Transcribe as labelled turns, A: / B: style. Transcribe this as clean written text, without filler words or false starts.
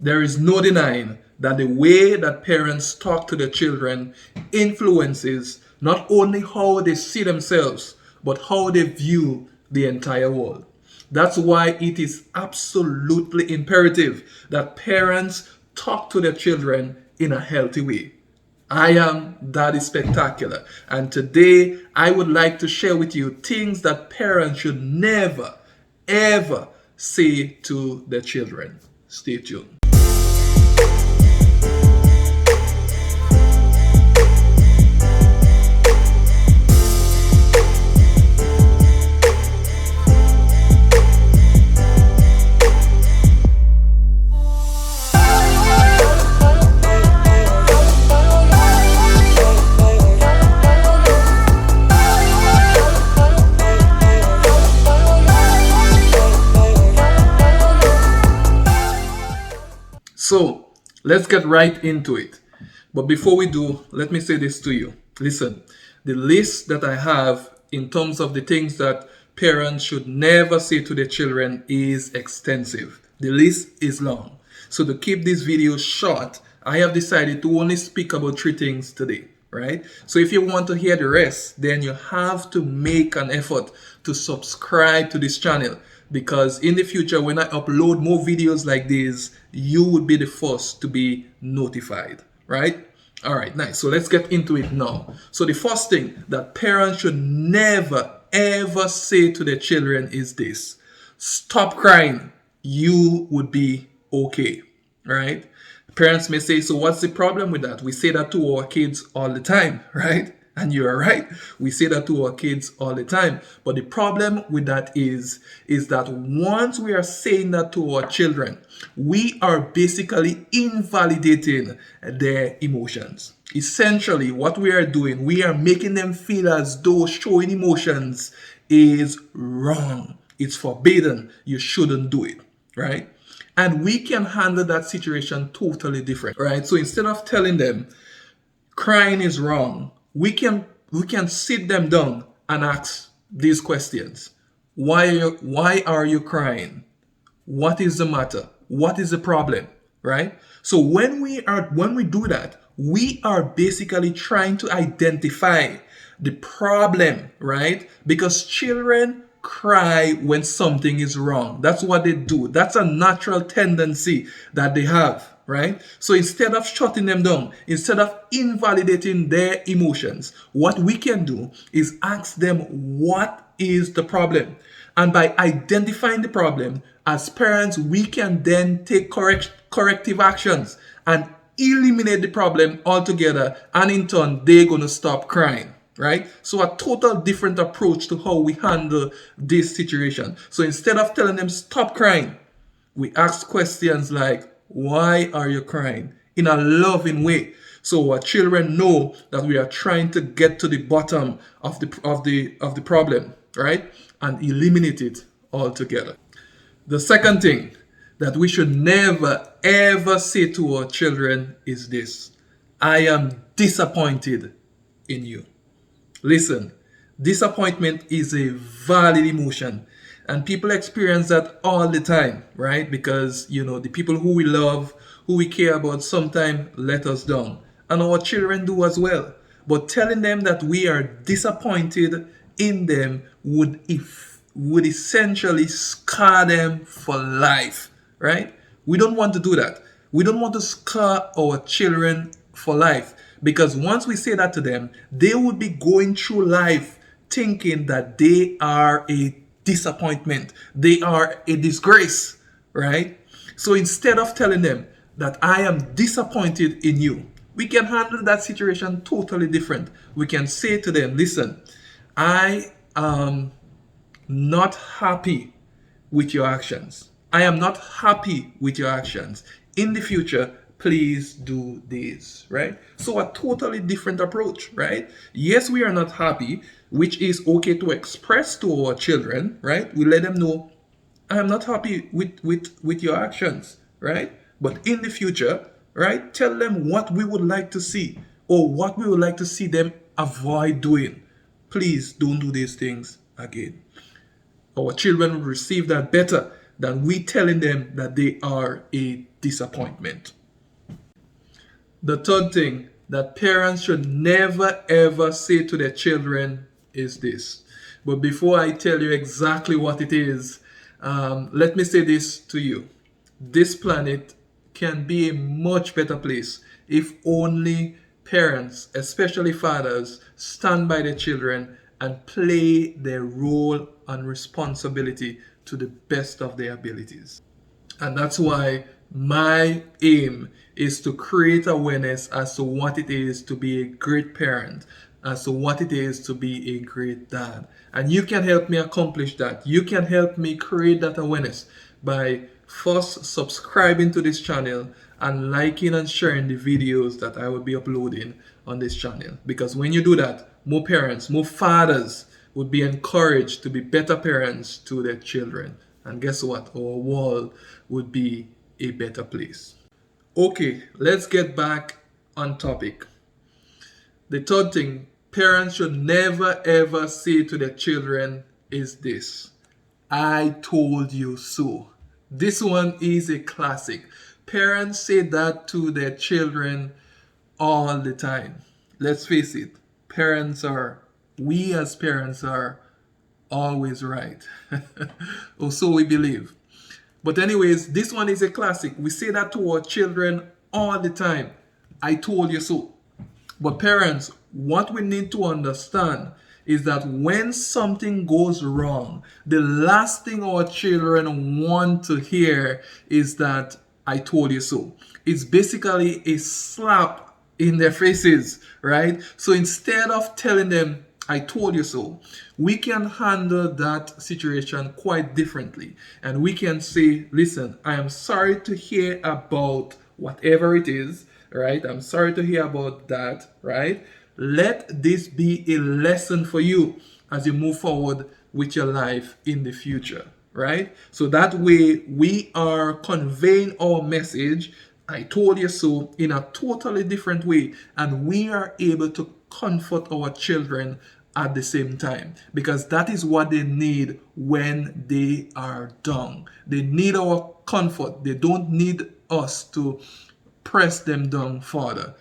A: There is no denying that the way that parents talk to their children influences not only how they see themselves, but how they view the entire world. That's why it is absolutely imperative that parents talk to their children in a healthy way. I am Daddy Spectacular, and today I would like to share with you things that parents should never, ever say to their children. Stay tuned. So let's get right into it. But before we do, let me say this to you. Listen, the list that I have in terms of the things that parents should never say to their children is extensive. The list is long. So to keep this video short, I have decided to only speak about three things today, right? So if you want to hear the rest, then you have to make an effort to subscribe to this channel, because in the future when I upload more videos like this, you would be the first to be notified, right? All right, nice. So let's get into it now. So the first thing that parents should never ever say to their children is this: stop crying, you would be okay, right? Parents may say, so what's the problem with that? We say that to our kids all the time, right? And you're right. We say that to our kids all the time. But the problem with that is that once we are saying that to our children, we are basically invalidating their emotions. Essentially, what we are doing, we are making them feel as though showing emotions is wrong. It's forbidden. You shouldn't do it, right? And we can handle that situation totally different, right? So instead of telling them crying is wrong, we can sit them down and ask these questions. Why are you crying? What is the matter? What is the problem? Right? So when we do that, we are basically trying to identify the problem, right? Because children cry when something is wrong. That's what they do. That's a natural tendency that they have, right? So instead of shutting them down, instead of invalidating their emotions, what we can do is ask them what is the problem. And by identifying the problem, as parents, we can then take corrective actions and eliminate the problem altogether, and in turn, they're going to stop crying. Right? So a total different approach to how we handle this situation. So instead of telling them stop crying, we ask questions like, why are you crying? In a loving way. So our children know that we are trying to get to the bottom of the problem, right? And eliminate it altogether. The second thing that we should never ever say to our children is this: I am disappointed in you. Listen, disappointment is a valid emotion, and people experience that all the time, right? Because, the people who we love, who we care about, sometimes let us down. And our children do as well. But telling them that we are disappointed in them would essentially scar them for life, right? We don't want to do that. We don't want to scar our children for life, because once we say that to them, they would be going through life thinking that they are a disappointment, they are a disgrace, right? So instead of telling them that I am disappointed in you, we can handle that situation totally different. We can say to them, listen, I am not happy with your actions. I am not happy with your actions. In the future, please do this, right? So a totally different approach, right? Yes, we are not happy, which is okay to express to our children, right? We let them know, I am not happy with your actions, right? But in the future, right, tell them what we would like to see, or what we would like to see them avoid doing. Please don't do these things again. Our children will receive that better than we telling them that they are a disappointment. The third thing that parents should never ever say to their children is this. But before I tell you exactly what it is, let me say this to you. This planet can be a much better place if only parents, especially fathers, stand by their children and play their role and responsibility to the best of their abilities. And that's why my aim is to create awareness as to what it is to be a great parent, as to what it is to be a great dad. And you can help me accomplish that. You can help me create that awareness by first subscribing to this channel and liking and sharing the videos that I will be uploading on this channel. Because when you do that, more parents, more fathers would be encouraged to be better parents to their children. And guess what? Our world would be a better place. Okay, let's get back on topic. The third thing parents should never ever say to their children is this: I told you so. This one is a classic. Parents say that to their children all the time. Let's face it, we as parents are always right. Or so we believe. But anyways, this one is a classic. We say that to our children all the time. I told you so. But parents, what we need to understand is that when something goes wrong, the last thing our children want to hear is that I told you so. It's basically a slap in their faces, right? So instead of telling them, I told you so, we can handle that situation quite differently. And we can say, listen, I am sorry to hear about whatever it is, right? I'm sorry to hear about that, right? Let this be a lesson for you as you move forward with your life in the future, right? So that way we are conveying our message, I told you so, in a totally different way. And we are able to comfort our children at the same time, because that is what they need when they are down. They need our comfort. They don't need us to press them down further.